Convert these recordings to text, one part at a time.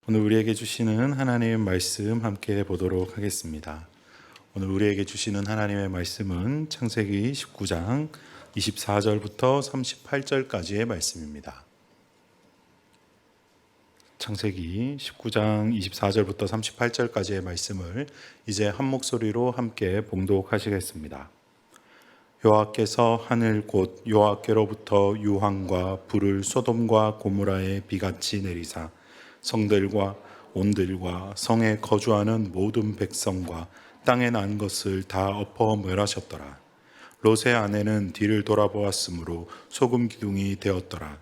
오늘 우리에게 주시는 하나님의 말씀 함께 보도록 하겠습니다. 오늘 우리에게 주시는 하나님의 말씀은 창세기 19장 24절부터 38절까지의 말씀입니다. 창세기 19장 24절부터 38절까지의 말씀을 이제 한 목소리로 함께 봉독하시겠습니다. 여호와께서 하늘 곧 여호와께로부터 유황과 불을 소돔과 고모라에 비같이 내리사 성들과 온들과 성에 거주하는 모든 백성과 땅에 난 것을 다 엎어 멸하셨더라. 롯의 아내는 뒤를 돌아보았으므로 소금 기둥이 되었더라.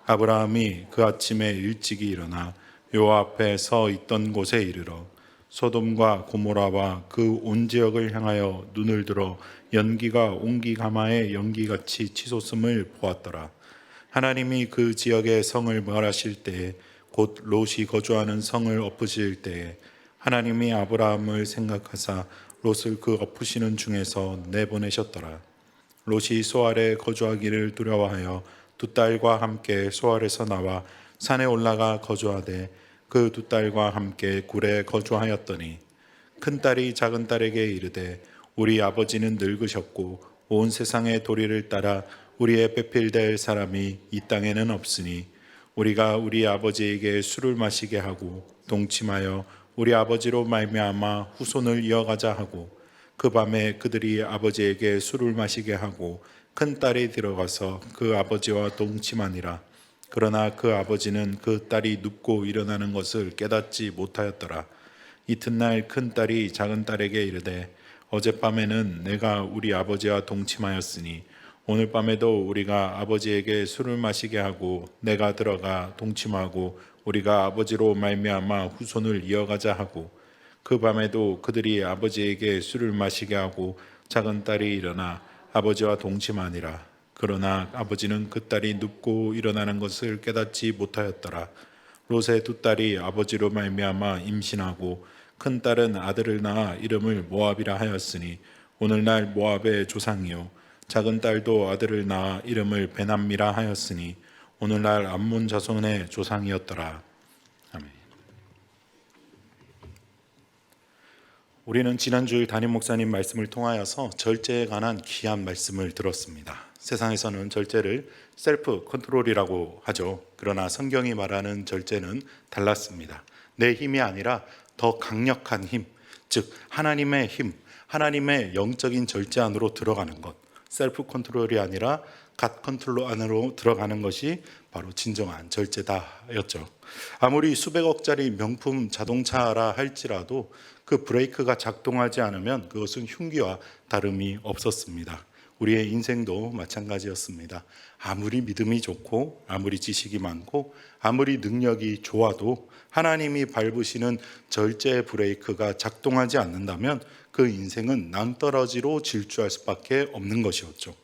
아브라함이 그 아침에 일찍이 일어나 여호와 앞에 서 있던 곳에 이르러 소돔과 고모라와 그 온 지역을 향하여 눈을 들어 연기가 옹기 가마의 연기같이 치솟음을 보았더라. 하나님이 그 지역의 성을 멸하실 때에 곧 롯이 거주하는 성을 엎으실 때에 하나님이 아브라함을 생각하사 롯을 그 엎으시는 중에서 내보내셨더라. 롯이 소알에 거주하기를 두려워하여 두 딸과 함께 소알에서 나와 산에 올라가 거주하되 그 두 딸과 함께 굴에 거주하였더니 큰 딸이 작은 딸에게 이르되 우리 아버지는 늙으셨고 온 세상의 도리를 따라 우리의 배필될 사람이 이 땅에는 없으니 우리가 우리 아버지에게 술을 마시게 하고 동침하여 우리 아버지로 말미암아 후손을 이어가자 하고 그 밤에 그들이 아버지에게 술을 마시게 하고 큰 딸이 들어가서 그 아버지와 동침하니라. 그러나 그 아버지는 그 딸이 눕고 일어나는 것을 깨닫지 못하였더라. 이튿날 큰 딸이 작은 딸에게 이르되 어젯밤에는 내가 우리 아버지와 동침하였으니 오늘 밤에도 우리가 아버지에게 술을 마시게 하고 내가 들어가 동침하고 우리가 아버지로 말미암아 후손을 이어가자 하고 그 밤에도 그들이 아버지에게 술을 마시게 하고 작은 딸이 일어나 아버지와 동침하니라. 그러나 아버지는 그 딸이 눕고 일어나는 것을 깨닫지 못하였더라. 롯의 두 딸이 아버지로 말미암아 임신하고 큰 딸은 아들을 낳아 이름을 모압이라 하였으니 오늘날 모압의 조상이요 작은 딸도 아들을 낳아 이름을 베남미라 하였으니 오늘날 암몬 자손의 조상이었더라. 아멘. 우리는 지난주일 담임 목사님 말씀을 통하여서 절제에 관한 귀한 말씀을 들었습니다. 세상에서는 절제를 셀프 컨트롤이라고 하죠. 그러나 성경이 말하는 절제는 달랐습니다. 내 힘이 아니라 더 강력한 힘, 즉 하나님의 힘, 하나님의 영적인 절제 안으로 들어가는 것, 셀프 컨트롤이 아니라 갓 컨트롤 안으로 들어가는 것이 바로 진정한 절제다였죠. 아무리 수백억짜리 명품 자동차라 할지라도 그 브레이크가 작동하지 않으면 그것은 흉기와 다름이 없었습니다. 우리의 인생도 마찬가지였습니다. 아무리 믿음이 좋고 아무리 지식이 많고 아무리 능력이 좋아도 하나님이 밟으시는 절제 브레이크가 작동하지 않는다면 그 인생은 낭떠러지로 질주할 수밖에 없는 것이었죠.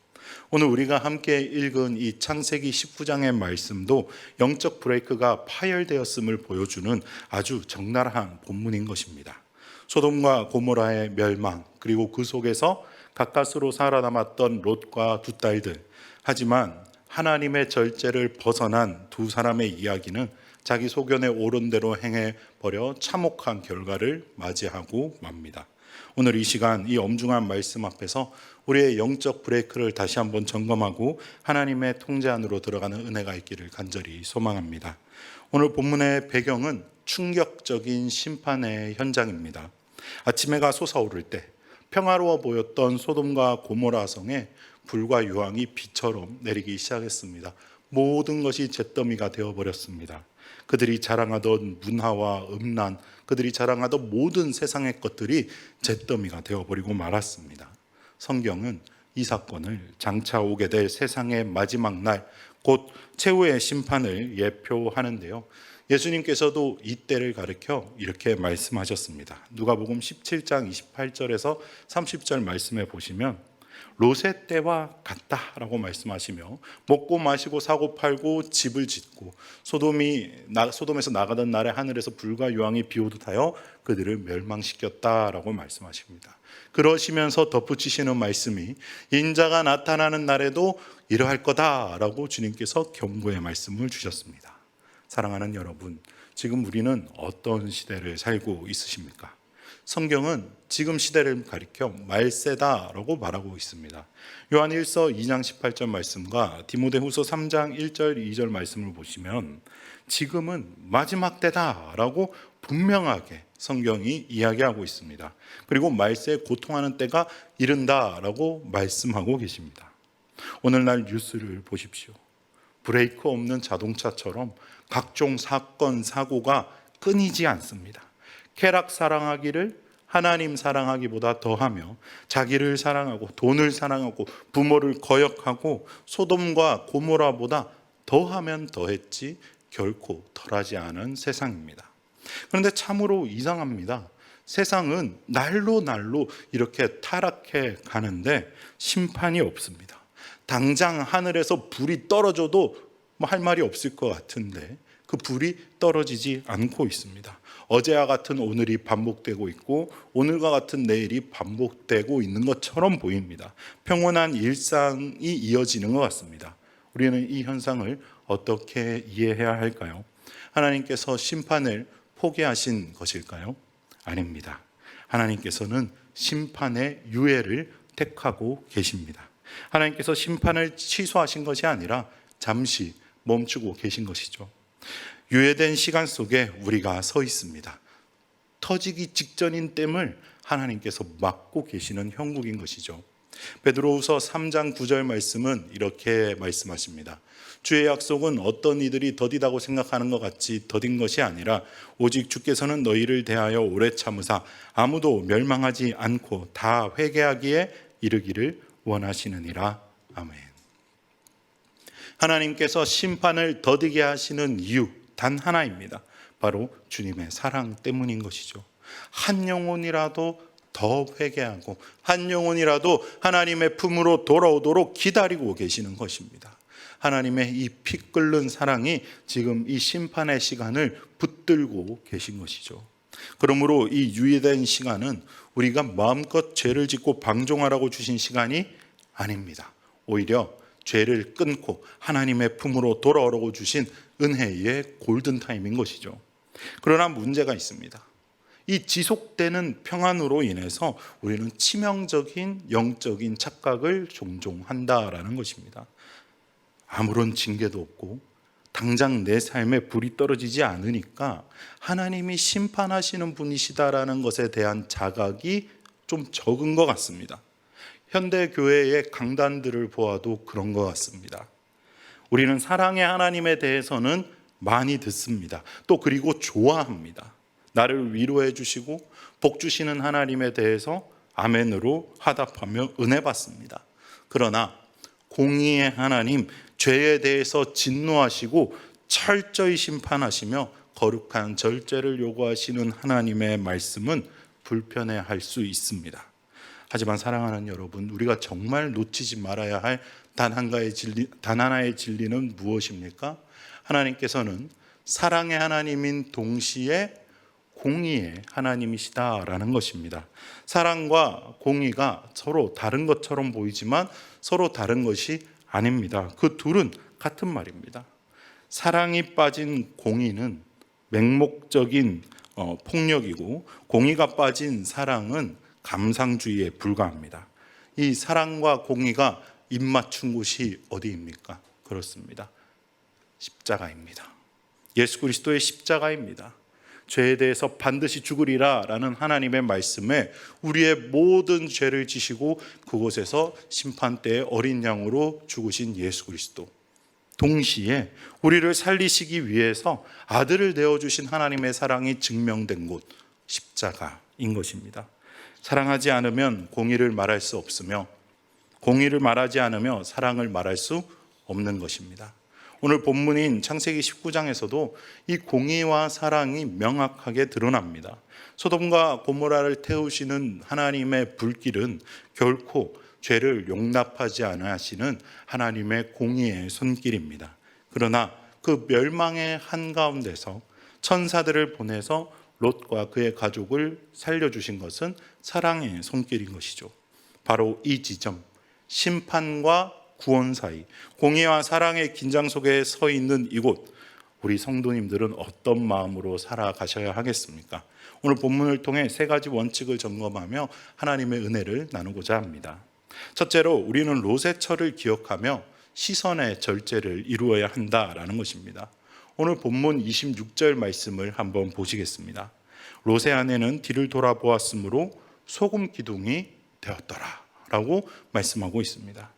오늘 우리가 함께 읽은 이 창세기 19장의 말씀도 영적 브레이크가 파열되었음을 보여주는 아주 적나라한 본문인 것입니다. 소돔과 고모라의 멸망, 그리고 그 속에서 가까스로 살아남았던 롯과 두 딸들. 하지만 하나님의 절제를 벗어난 두 사람의 이야기는 자기 소견에 옳은 대로 행해버려 참혹한 결과를 맞이하고 맙니다. 오늘 이 시간 이 엄중한 말씀 앞에서 우리의 영적 브레이크를 다시 한번 점검하고 하나님의 통제 안으로 들어가는 은혜가 있기를 간절히 소망합니다. 오늘 본문의 배경은 충격적인 심판의 현장입니다. 아침 해가 솟아오를 때 평화로워 보였던 소돔과 고모라 성에 불과 유황이 비처럼 내리기 시작했습니다. 모든 것이 잿더미가 되어버렸습니다. 그들이 자랑하던 문화와 음란, 그들이 자랑하던 모든 세상의 것들이 잿더미가 되어버리고 말았습니다. 성경은 이 사건을 장차 오게 될 세상의 마지막 날, 곧 최후의 심판을 예표하는데요. 예수님께서도 이 때를 가리켜 이렇게 말씀하셨습니다. 누가복음 17장 28절에서 30절 말씀에 보시면 롯의 때와 같다라고 말씀하시며 먹고 마시고 사고 팔고 집을 짓고 소돔에서 나가던 날에 하늘에서 불과 유황이 비오듯 하여 그들을 멸망시켰다라고 말씀하십니다. 그러시면서 덧붙이시는 말씀이 인자가 나타나는 날에도 이러할 거다라고 주님께서 경고의 말씀을 주셨습니다. 사랑하는 여러분, 지금 우리는 어떤 시대를 살고 있으십니까? 성경은 지금 시대를 가리켜 말세다라고 말하고 있습니다. 요한 1서 2장 18절 말씀과 디모데후서 3장 1절 2절 말씀을 보시면 지금은 마지막 때다라고 분명하게 성경이 이야기하고 있습니다. 그리고 말세에 고통하는 때가 이른다라고 말씀하고 계십니다. 오늘날 뉴스를 보십시오. 브레이크 없는 자동차처럼 각종 사건, 사고가 끊이지 않습니다. 쾌락 사랑하기를 하나님 사랑하기보다 더하며 자기를 사랑하고 돈을 사랑하고 부모를 거역하고 소돔과 고모라보다 더하면 더했지 결코 덜하지 않은 세상입니다. 그런데 참으로 이상합니다. 세상은 날로 날로 이렇게 타락해 가는데 심판이 없습니다. 당장 하늘에서 불이 떨어져도 할 말이 없을 것 같은데 그 불이 떨어지지 않고 있습니다. 어제와 같은 오늘이 반복되고 있고 오늘과 같은 내일이 반복되고 있는 것처럼 보입니다. 평온한 일상이 이어지는 것 같습니다. 우리는 이 현상을 어떻게 이해해야 할까요? 하나님께서 심판을 포기하신 것일까요? 아닙니다. 하나님께서는 심판의 유예를 택하고 계십니다. 하나님께서 심판을 취소하신 것이 아니라 잠시 멈추고 계신 것이죠. 유예된 시간 속에 우리가 서 있습니다. 터지기 직전인 땜을 하나님께서 막고 계시는 형국인 것이죠. 베드로후서 3장 9절 말씀은 이렇게 말씀하십니다. 주의 약속은 어떤 이들이 더디다고 생각하는 것 같이 더딘 것이 아니라 오직 주께서는 너희를 대하여 오래 참으사 아무도 멸망하지 않고 다 회개하기에 이르기를 원하시느니라. 아멘. 하나님께서 심판을 더디게 하시는 이유 단 하나입니다. 바로 주님의 사랑 때문인 것이죠. 한 영혼이라도 더 회개하고 한 영혼이라도 하나님의 품으로 돌아오도록 기다리고 계시는 것입니다. 하나님의 이 피 끓는 사랑이 지금 이 심판의 시간을 붙들고 계신 것이죠. 그러므로 이 유예된 시간은 우리가 마음껏 죄를 짓고 방종하라고 주신 시간이 아닙니다. 오히려 죄를 끊고 하나님의 품으로 돌아오라고 주신 은혜의 골든타임인 것이죠. 그러나 문제가 있습니다. 이 지속되는 평안으로 인해서 우리는 치명적인 영적인 착각을 종종 한다라는 것입니다. 아무런 징계도 없고 당장 내 삶에 불이 떨어지지 않으니까 하나님이 심판하시는 분이시다라는 것에 대한 자각이 좀 적은 것 같습니다. 현대 교회의 강단들을 보아도 그런 것 같습니다. 우리는 사랑의 하나님에 대해서는 많이 듣습니다. 또 그리고 좋아합니다. 나를 위로해 주시고 복 주시는 하나님에 대해서 아멘으로 화답하며 은혜 받습니다. 그러나 공의의 하나님, 죄에 대해서 진노하시고 철저히 심판하시며 거룩한 절제를 요구하시는 하나님의 말씀은 불편해할 수 있습니다. 하지만 사랑하는 여러분, 우리가 정말 놓치지 말아야 할 단 하나의 진리는 무엇입니까? 하나님께서는 사랑의 하나님인 동시에 공의의 하나님이시다라는 것입니다. 사랑과 공의가 서로 다른 것처럼 보이지만 서로 다른 것이 아닙니다. 그 둘은 같은 말입니다. 사랑이 빠진 공의는 맹목적인 폭력이고 공의가 빠진 사랑은 감상주의에 불과합니다. 이 사랑과 공의가 입맞춘 곳이 어디입니까? 그렇습니다. 십자가입니다. 예수 그리스도의 십자가입니다. 죄에 대해서 반드시 죽으리라 라는 하나님의 말씀에 우리의 모든 죄를 지시고 그곳에서 심판대의 어린 양으로 죽으신 예수 그리스도, 동시에 우리를 살리시기 위해서 아들을 내어주신 하나님의 사랑이 증명된 곳, 십자가인 것입니다. 사랑하지 않으면 공의를 말할 수 없으며 공의를 말하지 않으며 사랑을 말할 수 없는 것입니다. 오늘 본문인 창세기 19장에서도 이 공의와 사랑이 명확하게 드러납니다. 소돔과 고모라를 태우시는 하나님의 불길은 결코 죄를 용납하지 않으시는 하나님의 공의의 손길입니다. 그러나 그 멸망의 한가운데서 천사들을 보내서 롯과 그의 가족을 살려주신 것은 사랑의 손길인 것이죠. 바로 이 지점, 심판과 구원 사이, 공의와 사랑의 긴장 속에 서 있는 이곳, 우리 성도님들은 어떤 마음으로 살아가셔야 하겠습니까? 오늘 본문을 통해 세 가지 원칙을 점검하며 하나님의 은혜를 나누고자 합니다. 첫째로 우리는 롯의 철을 기억하며 시선의 절제를 이루어야 한다라는 것입니다. 오늘 본문 26절 말씀을 한번 보시겠습니다. 롯의 아내는 뒤를 돌아보았으므로 소금 기둥이 되었더라 라고 말씀하고 있습니다.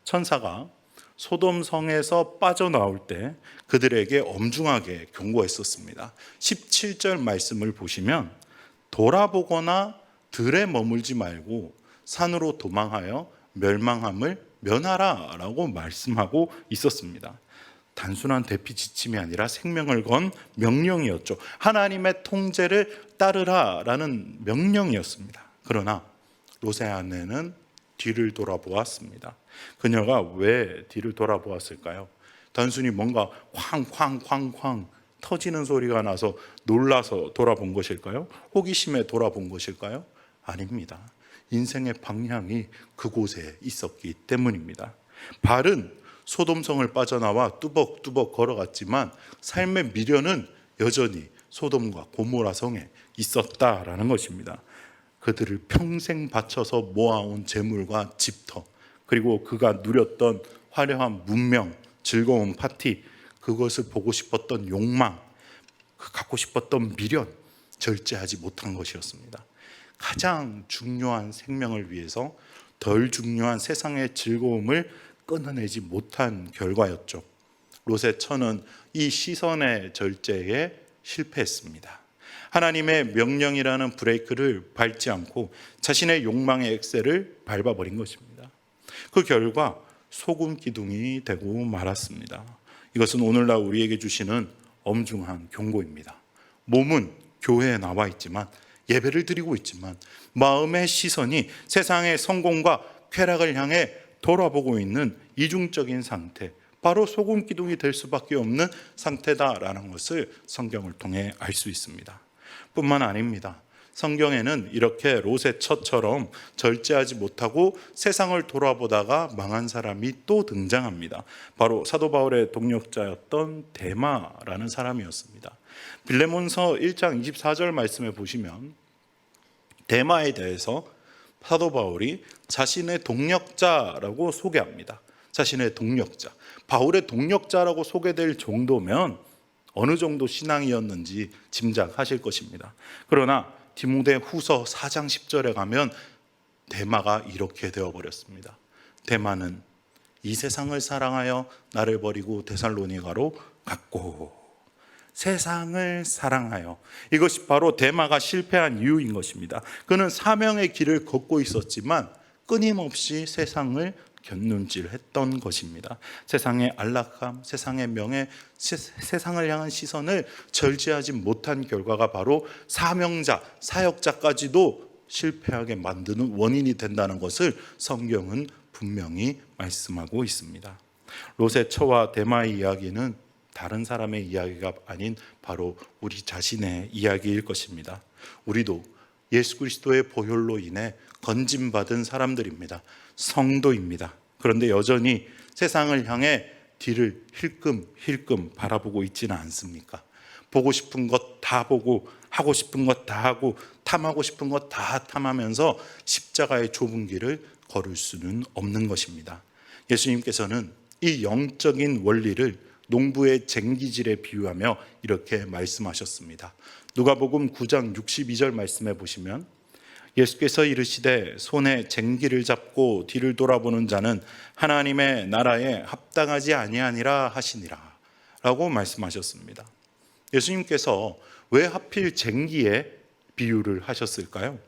천사가 소돔 성에서 빠져나올 때 그들에게 엄중하게 경고했었습니다. 17절 말씀을 보시면 돌아보거나 들에 머물지 말고 산으로 도망하여 멸망함을 면하라 라고 말씀하고 있었습니다. 단순한 대피 지침이 아니라 생명을 건 명령이었죠. 하나님의 통제를 따르라 라는 명령이었습니다. 그러나 롯의 아내는 뒤를 돌아보았습니다. 그녀가 왜 뒤를 돌아보았을까요? 단순히 뭔가 쾅쾅쾅쾅 터지는 소리가 나서 놀라서 돌아본 것일까요? 호기심에 돌아본 것일까요? 아닙니다. 인생의 방향이 그곳에 있었기 때문입니다. 발은 소돔성을 빠져나와 뚜벅뚜벅 걸어갔지만 삶의 미련은 여전히 소돔과 고모라 성에 있었다라는 것입니다. 그들을 평생 바쳐서 모아온 재물과 집터, 그리고 그가 누렸던 화려한 문명, 즐거운 파티, 그것을 보고 싶었던 욕망, 그 갖고 싶었던 미련, 절제하지 못한 것이었습니다. 가장 중요한 생명을 위해서 덜 중요한 세상의 즐거움을 끊어내지 못한 결과였죠. 롯의 처는 이 시선의 절제에 실패했습니다. 하나님의 명령이라는 브레이크를 밟지 않고 자신의 욕망의 엑셀을 밟아버린 것입니다. 그 결과 소금 기둥이 되고 말았습니다. 이것은 오늘날 우리에게 주시는 엄중한 경고입니다. 몸은 교회에 나와 있지만, 예배를 드리고 있지만 마음의 시선이 세상의 성공과 쾌락을 향해 돌아보고 있는 이중적인 상태, 바로 소금 기둥이 될 수밖에 없는 상태다라는 것을 성경을 통해 알 수 있습니다. 뿐만 아닙니다. 성경에는 이렇게 롯의 처처럼 절제하지 못하고 세상을 돌아보다가 망한 사람이 또 등장합니다. 바로 사도 바울의 동역자였던 데마라는 사람이었습니다. 빌레몬서 1장 24절 말씀에 보시면 데마에 대해서 사도 바울이 자신의 동역자라고 소개합니다. 자신의 동역자, 바울의 동역자라고 소개될 정도면 어느 정도 신앙이었는지 짐작하실 것입니다. 그러나 디모데 후서 4장 10절에 가면 데마가 이렇게 되어버렸습니다. 데마는 이 세상을 사랑하여 나를 버리고 데살로니가로 갔고, 세상을 사랑하여, 이것이 바로 데마가 실패한 이유인 것입니다. 그는 사명의 길을 걷고 있었지만 끊임없이 세상을 곁눈질했던 것입니다. 세상의 안락함, 세상의 명예, 세상을 향한 시선을 절제하지 못한 결과가 바로 사명자, 사역자까지도 실패하게 만드는 원인이 된다는 것을 성경은 분명히 말씀하고 있습니다. 롯의 처와 데마의 이야기는 다른 사람의 이야기가 아닌 바로 우리 자신의 이야기일 것입니다. 우리도 예수 그리스도의 보혈로 인해 건짐받은 사람들입니다. 성도입니다. 그런데 여전히 세상을 향해 뒤를 힐끔힐끔 바라보고 있지는 않습니까? 보고 싶은 것 다 보고, 하고 싶은 것 다 하고, 탐하고 싶은 것 다 탐하면서 십자가의 좁은 길을 걸을 수는 없는 것입니다. 예수님께서는 이 영적인 원리를 농부의 쟁기질에 비유하며 이렇게 말씀하셨습니다. 누가복음 9장 62절 말씀해 보시면 예수께서 이르시되 손에 쟁기를 잡고 뒤를 돌아보는 자는 하나님의 나라에 합당하지 아니하니라 하시니라 라고 말씀하셨습니다. 예수님께서 왜 하필 쟁기에 비유를 하셨을까요?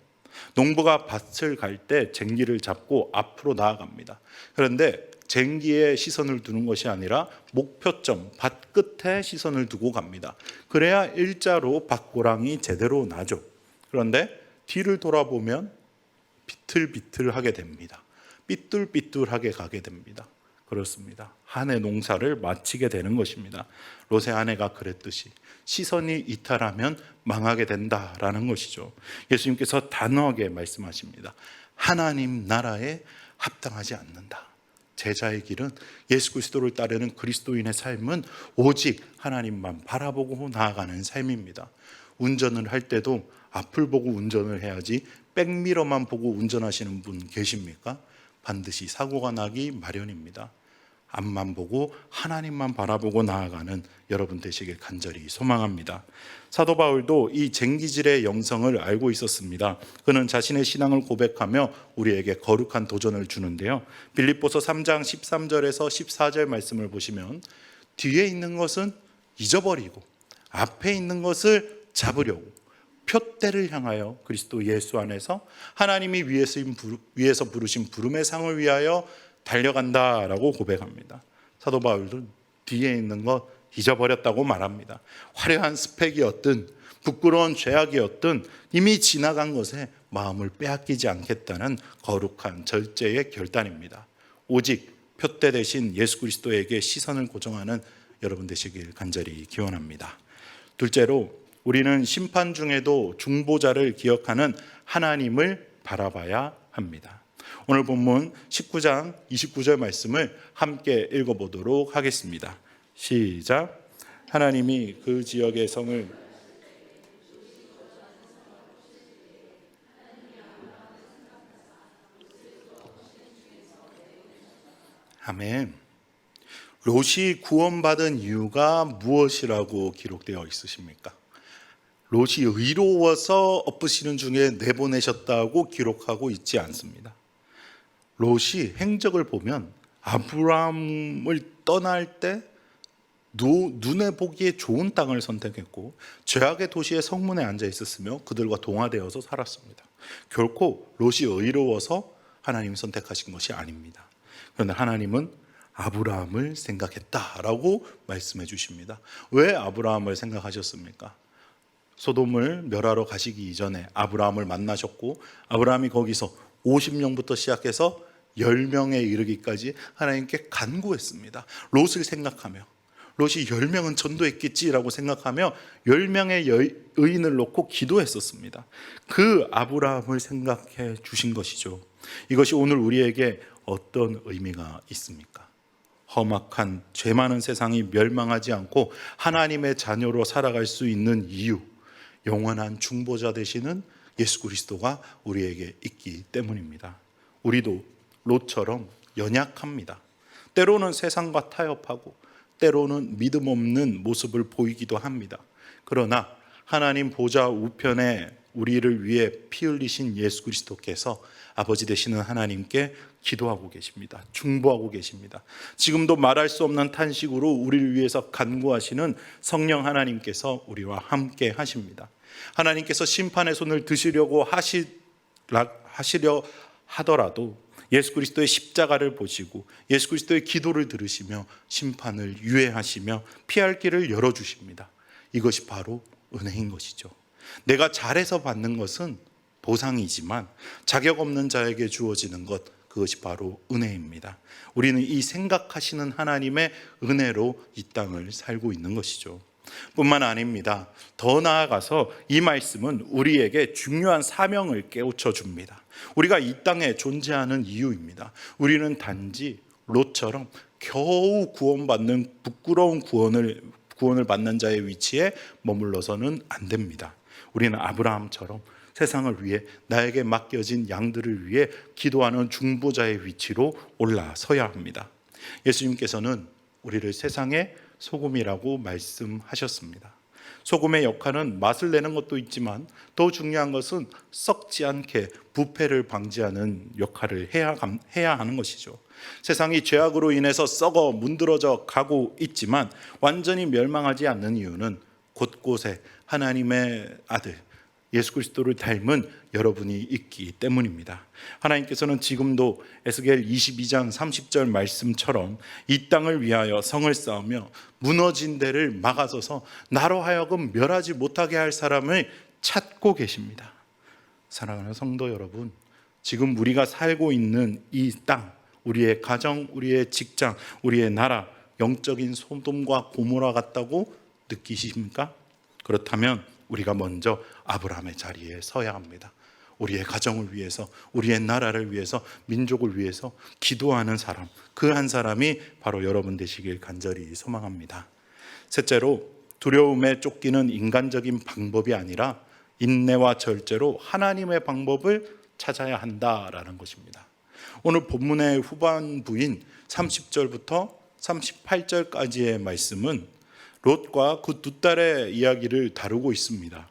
농부가 밭을 갈 때 쟁기를 잡고 앞으로 나아갑니다. 그런데 쟁기에 시선을 두는 것이 아니라 목표점, 밭 끝에 시선을 두고 갑니다. 그래야 일자로 밭고랑이 제대로 나죠. 그런데 뒤를 돌아보면 비틀비틀하게 됩니다. 삐뚤삐뚤하게 가게 됩니다. 그렇습니다. 한 해 농사를 마치게 되는 것입니다. 롯의 아내가 그랬듯이 시선이 이탈하면 망하게 된다라는 것이죠. 예수님께서 단호하게 말씀하십니다. 하나님 나라에 합당하지 않는다. 제자의 길은, 예수 그리스도를 따르는 그리스도인의 삶은 오직 하나님만 바라보고 나아가는 삶입니다. 운전을 할 때도 앞을 보고 운전을 해야지 백미러만 보고 운전하시는 분 계십니까? 반드시 사고가 나기 마련입니다. 앞만 보고 하나님만 바라보고 나아가는 여러분 되시길 간절히 소망합니다. 사도 바울도 이 쟁기질의 영성을 알고 있었습니다. 그는 자신의 신앙을 고백하며 우리에게 거룩한 도전을 주는데요, 빌립보서 3장 13절에서 14절 말씀을 보시면, 뒤에 있는 것은 잊어버리고 앞에 있는 것을 잡으려고 표대를 향하여 그리스도 예수 안에서 하나님이 위에서 부르신 부름의 상을 위하여 달려간다라고 고백합니다. 사도 바울은 뒤에 있는 것 잊어버렸다고 말합니다. 화려한 스펙이었든 부끄러운 죄악이었든 이미 지나간 것에 마음을 빼앗기지 않겠다는 거룩한 절제의 결단입니다. 오직 표대 대신 예수 그리스도에게 시선을 고정하는 여러분 되시길 간절히 기원합니다. 둘째로, 우리는 심판 중에도 중보자를 기억하는 하나님을 바라봐야 합니다. 오늘 본문 19장 29절 말씀을 함께 읽어보도록 하겠습니다. 시작. 하나님이 그 지역의 성을 아멘. 롯이 구원받은 이유가 무엇이라고 기록되어 있으십니까? 롯이 의로워서 엎으시는 중에 내보내셨다고 기록하고 있지 않습니다. 롯이 행적을 보면 아브라함을 떠날 때 눈에 보기에 좋은 땅을 선택했고 죄악의 도시의 성문에 앉아 있었으며 그들과 동화되어서 살았습니다. 결코 롯이 의로워서 하나님이 선택하신 것이 아닙니다. 그런데 하나님은 아브라함을 생각했다라고 말씀해 주십니다. 왜 아브라함을 생각하셨습니까? 소돔을 멸하러 가시기 이전에 아브라함을 만나셨고, 아브라함이 거기서 50명부터 시작해서 10명에 이르기까지 하나님께 간구했습니다. 롯을 생각하며, 롯이 10명은 전도했겠지라고 생각하며 10명의 의인을 놓고 기도했었습니다. 그 아브라함을 생각해 주신 것이죠. 이것이 오늘 우리에게 어떤 의미가 있습니까? 험악한 죄 많은 세상이 멸망하지 않고 하나님의 자녀로 살아갈 수 있는 이유, 영원한 중보자 되시는 예수 그리스도가 우리에게 있기 때문입니다. 우리도 롯처럼 연약합니다. 때로는 세상과 타협하고 때로는 믿음 없는 모습을 보이기도 합니다. 그러나 하나님 보좌 우편에 우리를 위해 피 흘리신 예수 그리스도께서 아버지 되시는 하나님께 기도하고 계십니다. 중보하고 계십니다. 지금도 말할 수 없는 탄식으로 우리를 위해서 간구하시는 성령 하나님께서 우리와 함께 하십니다. 하나님께서 심판의 손을 드시려고 하시려 하더라도 예수 그리스도의 십자가를 보시고 예수 그리스도의 기도를 들으시며 심판을 유예하시며 피할 길을 열어주십니다. 이것이 바로 은혜인 것이죠. 내가 잘해서 받는 것은 보상이지만 자격 없는 자에게 주어지는 것, 그것이 바로 은혜입니다. 우리는 이 생각하시는 하나님의 은혜로 이 땅을 살고 있는 것이죠. 뿐만 아닙니다. 더 나아가서 이 말씀은 우리에게 중요한 사명을 깨우쳐 줍니다. 우리가 이 땅에 존재하는 이유입니다. 우리는 단지 롯처럼 겨우 구원받는 부끄러운 구원을 받는 자의 위치에 머물러서는 안 됩니다. 우리는 아브라함처럼 세상을 위해 나에게 맡겨진 양들을 위해 기도하는 중보자의 위치로 올라서야 합니다. 예수님께서는 우리를 세상의 소금이라고 말씀하셨습니다. 소금의 역할은 맛을 내는 것도 있지만 더 중요한 것은 썩지 않게 부패를 방지하는 역할을 해야 하는 것이죠. 세상이 죄악으로 인해서 썩어 문드러져 가고 있지만 완전히 멸망하지 않는 이유는 곳곳에 하나님의 아들 예수 그리스도를 닮은 여러분이 있기 때문입니다. 하나님께서는 지금도 에스겔 22장 30절 말씀처럼 이 땅을 위하여 성을 쌓으며 무너진 데를 막아서서 나로 하여금 멸하지 못하게 할 사람을 찾고 계십니다. 사랑하는 성도 여러분, 지금 우리가 살고 있는 이 땅, 우리의 가정, 우리의 직장, 우리의 나라, 영적인 소돔과 고모라 같다고 느끼십니까? 그렇다면 우리가 먼저 아브라함의 자리에 서야 합니다. 우리의 가정을 위해서, 우리의 나라를 위해서, 민족을 위해서 기도하는 사람, 그 한 사람이 바로 여러분 되시길 간절히 소망합니다. 셋째로, 두려움에 쫓기는 인간적인 방법이 아니라 인내와 절제로 하나님의 방법을 찾아야 한다라는 것입니다. 오늘 본문의 후반부인 30절부터 38절까지의 말씀은 롯과 그 두 딸의 이야기를 다루고 있습니다.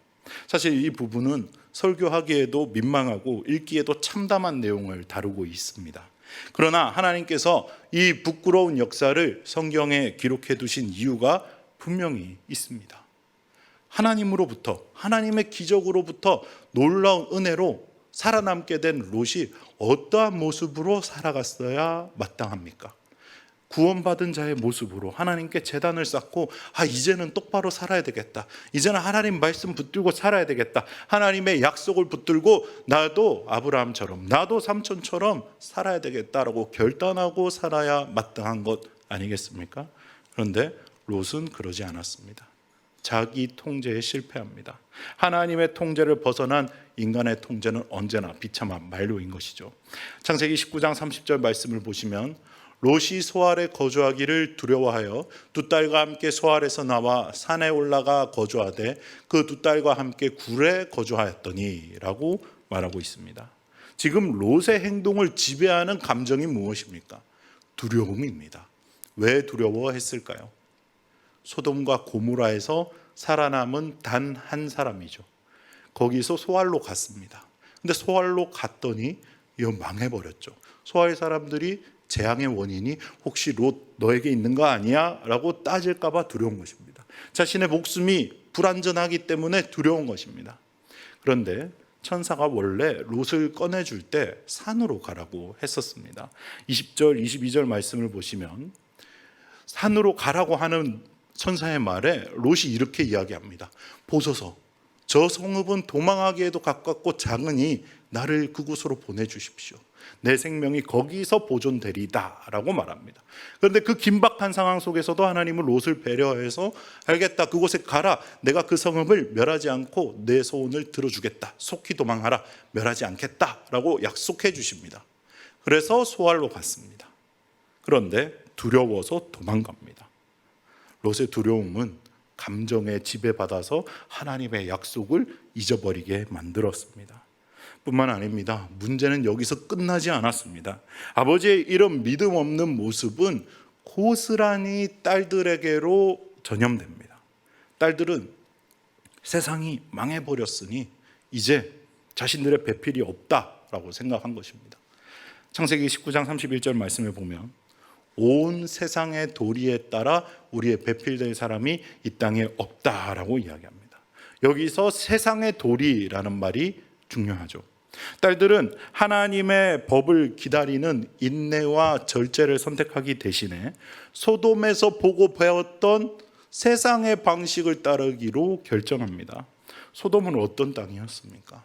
사실 이 부분은 설교하기에도 민망하고 읽기에도 참담한 내용을 다루고 있습니다. 그러나 하나님께서 이 부끄러운 역사를 성경에 기록해 두신 이유가 분명히 있습니다. 하나님으로부터, 하나님의 기적으로부터 놀라운 은혜로 살아남게 된 롯이 어떠한 모습으로 살아갔어야 마땅합니까? 구원받은 자의 모습으로 하나님께 제단을 쌓고 이제는 똑바로 살아야 되겠다, 이제는 하나님 말씀 붙들고 살아야 되겠다, 하나님의 약속을 붙들고 나도 아브라함처럼, 나도 삼촌처럼 살아야 되겠다라고 결단하고 살아야 마땅한 것 아니겠습니까? 그런데 롯은 그러지 않았습니다. 자기 통제에 실패합니다. 하나님의 통제를 벗어난 인간의 통제는 언제나 비참한 만료인 것이죠. 창세기 19장 30절 말씀을 보시면 롯이 소알에 거주하기를 두려워하여 두 딸과 함께 소알에서 나와 산에 올라가 거주하되 그 두 딸과 함께 굴에 거주하였더니 라고 말하고 있습니다. 지금 롯의 행동을 지배하는 감정이 무엇입니까? 두려움입니다. 왜 두려워했을까요? 소돔과 고모라에서 살아남은 단 한 사람이죠. 거기서 소알로 갔습니다. 근데 소알로 갔더니 이거 망해버렸죠. 소알 사람들이 재앙의 원인이 혹시 롯 너에게 있는 거 아니야? 라고 따질까 봐 두려운 것입니다. 자신의 목숨이 불안전하기 때문에 두려운 것입니다. 그런데 천사가 원래 롯을 꺼내줄 때 산으로 가라고 했었습니다. 20절, 22절 말씀을 보시면 산으로 가라고 하는 천사의 말에 롯이 이렇게 이야기합니다. 보소서, 저 성읍은 도망하기에도 가깝고 작으니 나를 그곳으로 보내주십시오. 내 생명이 거기서 보존되리다 라고 말합니다. 그런데 그 긴박한 상황 속에서도 하나님은 롯을 배려해서 알겠다, 그곳에 가라, 내가 그 성읍을 멸하지 않고 내 소원을 들어주겠다, 속히 도망하라, 멸하지 않겠다 라고 약속해 주십니다. 그래서 소알로 갔습니다. 그런데 두려워서 도망갑니다. 롯의 두려움은 감정에 지배받아서 하나님의 약속을 잊어버리게 만들었습니다. 뿐만 아닙니다. 문제는 여기서 끝나지 않았습니다. 아버지의 이런 믿음 없는 모습은 고스란히 딸들에게로 전염됩니다. 딸들은 세상이 망해버렸으니 이제 자신들의 배필이 없다라고 생각한 것입니다. 창세기 19장 31절 말씀을 보면 온 세상의 도리에 따라 우리의 배필될 사람이 이 땅에 없다라고 이야기합니다. 여기서 세상의 도리라는 말이 중요하죠. 딸들은 하나님의 법을 기다리는 인내와 절제를 선택하기 대신에 소돔에서 보고 배웠던 세상의 방식을 따르기로 결정합니다. 소돔은 어떤 땅이었습니까?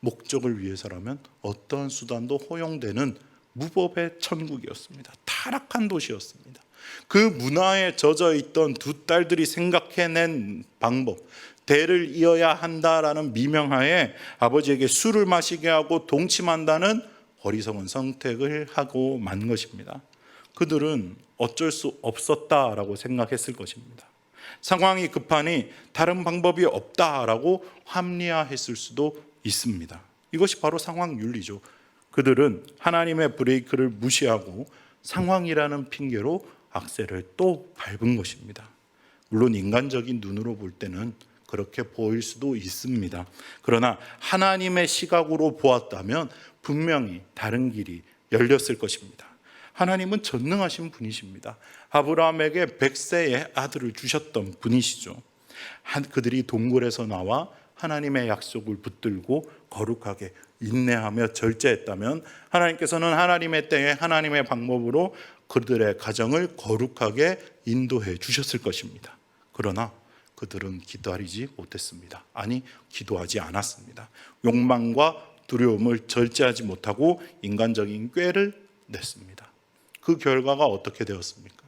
목적을 위해서라면 어떤 수단도 허용되는 무법의 천국이었습니다. 타락한 도시였습니다. 그 문화에 젖어 있던 두 딸들이 생각해낸 방법, 대를 이어야 한다라는 미명하에 아버지에게 술을 마시게 하고 동침한다는 어리석은 선택을 하고 만 것입니다. 그들은 어쩔 수 없었다라고 생각했을 것입니다. 상황이 급하니 다른 방법이 없다라고 합리화했을 수도 있습니다. 이것이 바로 상황 윤리죠. 그들은 하나님의 브레이크를 무시하고 상황이라는 핑계로 악셀을 또 밟은 것입니다. 물론 인간적인 눈으로 볼 때는 그렇게 보일 수도 있습니다. 그러나 하나님의 시각으로 보았다면 분명히 다른 길이 열렸을 것입니다. 하나님은 전능하신 분이십니다. 아브라함에게 100세의 아들을 주셨던 분이시죠. 그들이 동굴에서 나와 하나님의 약속을 붙들고 거룩하게 인내하며 절제했다면 하나님께서는 하나님의 때에 하나님의 방법으로 그들의 가정을 거룩하게 인도해 주셨을 것입니다. 그러나 그들은 기다리지 못했습니다. 아니, 기도하지 않았습니다. 욕망과 두려움을 절제하지 못하고 인간적인 꾀를 냈습니다. 그 결과가 어떻게 되었습니까?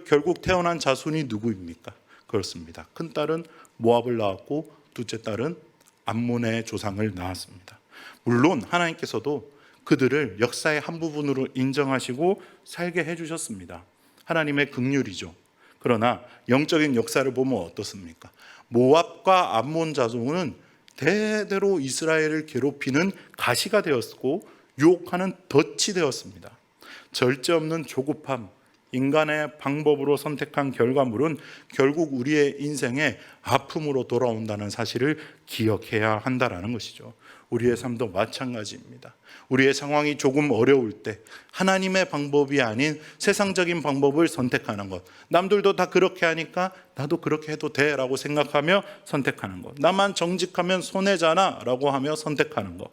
결국 태어난 자손이 누구입니까? 그렇습니다. 큰 딸은 모압을 낳았고 둘째 딸은 암몬의 조상을 낳았습니다. 물론 하나님께서도 그들을 역사의 한 부분으로 인정하시고 살게 해주셨습니다. 하나님의 긍휼이죠. 그러나 영적인 역사를 보면 어떻습니까? 모압과 암몬 자손은 대대로 이스라엘을 괴롭히는 가시가 되었고 유혹하는 덫이 되었습니다. 절제 없는 조급함, 인간의 방법으로 선택한 결과물은 결국 우리의 인생의 아픔으로 돌아온다는 사실을 기억해야 한다는 것이죠. 우리의 삶도 마찬가지입니다. 우리의 상황이 조금 어려울 때 하나님의 방법이 아닌 세상적인 방법을 선택하는 것, 남들도 다 그렇게 하니까 나도 그렇게 해도 돼 라고 생각하며 선택하는 것, 나만 정직하면 손해잖아 라고 하며 선택하는 것,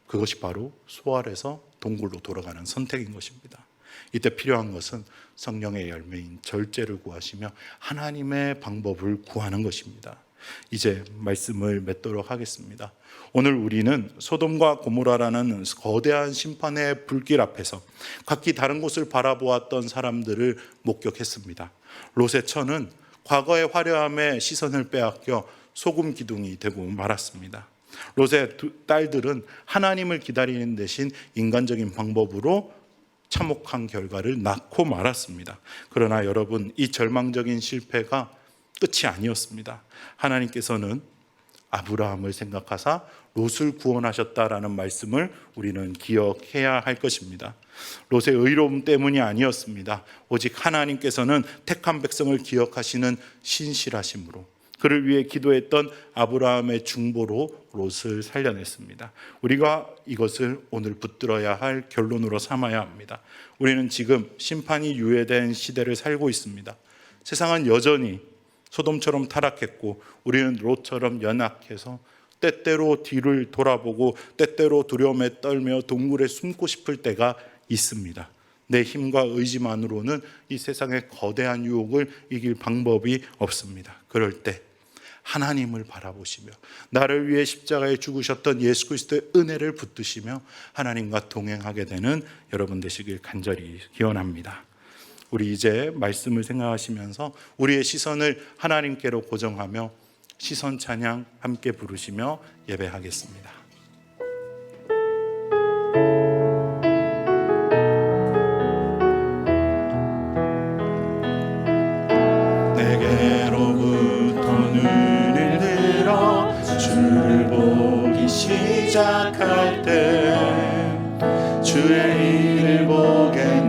그것이 바로 소알에서 동굴로 돌아가는 선택인 것입니다. 이때 필요한 것은 성령의 열매인 절제를 구하시며 하나님의 방법을 구하는 것입니다. 이제 말씀을 맺도록 하겠습니다. 오늘 우리는 소돔과 고모라라는 거대한 심판의 불길 앞에서 각기 다른 곳을 바라보았던 사람들을 목격했습니다. 롯의 처는 과거의 화려함에 시선을 빼앗겨 소금 기둥이 되고 말았습니다. 롯의 딸들은 하나님을 기다리는 대신 인간적인 방법으로 참혹한 결과를 낳고 말았습니다. 그러나 여러분, 이 절망적인 실패가 끝이 아니었습니다. 하나님께서는 아브라함을 생각하사 롯을 구원하셨다라는 말씀을 우리는 기억해야 할 것입니다. 롯의 의로움 때문이 아니었습니다. 오직 하나님께서는 택한 백성을 기억하시는 신실하심으로 그를 위해 기도했던 아브라함의 중보로 롯을 살려냈습니다. 우리가 이것을 오늘 붙들어야 할 결론으로 삼아야 합니다. 우리는 지금 심판이 유예된 시대를 살고 있습니다. 세상은 여전히 소돔처럼 타락했고 우리는 롯처럼 연약해서 때때로 뒤를 돌아보고 때때로 두려움에 떨며 동굴에 숨고 싶을 때가 있습니다. 내 힘과 의지만으로는 이 세상의 거대한 유혹을 이길 방법이 없습니다. 그럴 때 하나님을 바라보시며 나를 위해 십자가에 죽으셨던 예수 그리스도의 은혜를 붙드시며 하나님과 동행하게 되는 여러분 되시길 간절히 기원합니다. 우리 이제 말씀을 생각하시면서 우리의 시선을 하나님께로 고정하며 시선 찬양 함께 부르시며 예배하겠습니다. 내게로부터 눈을 들어 주를 보기 시작할 때 주의 일을 보게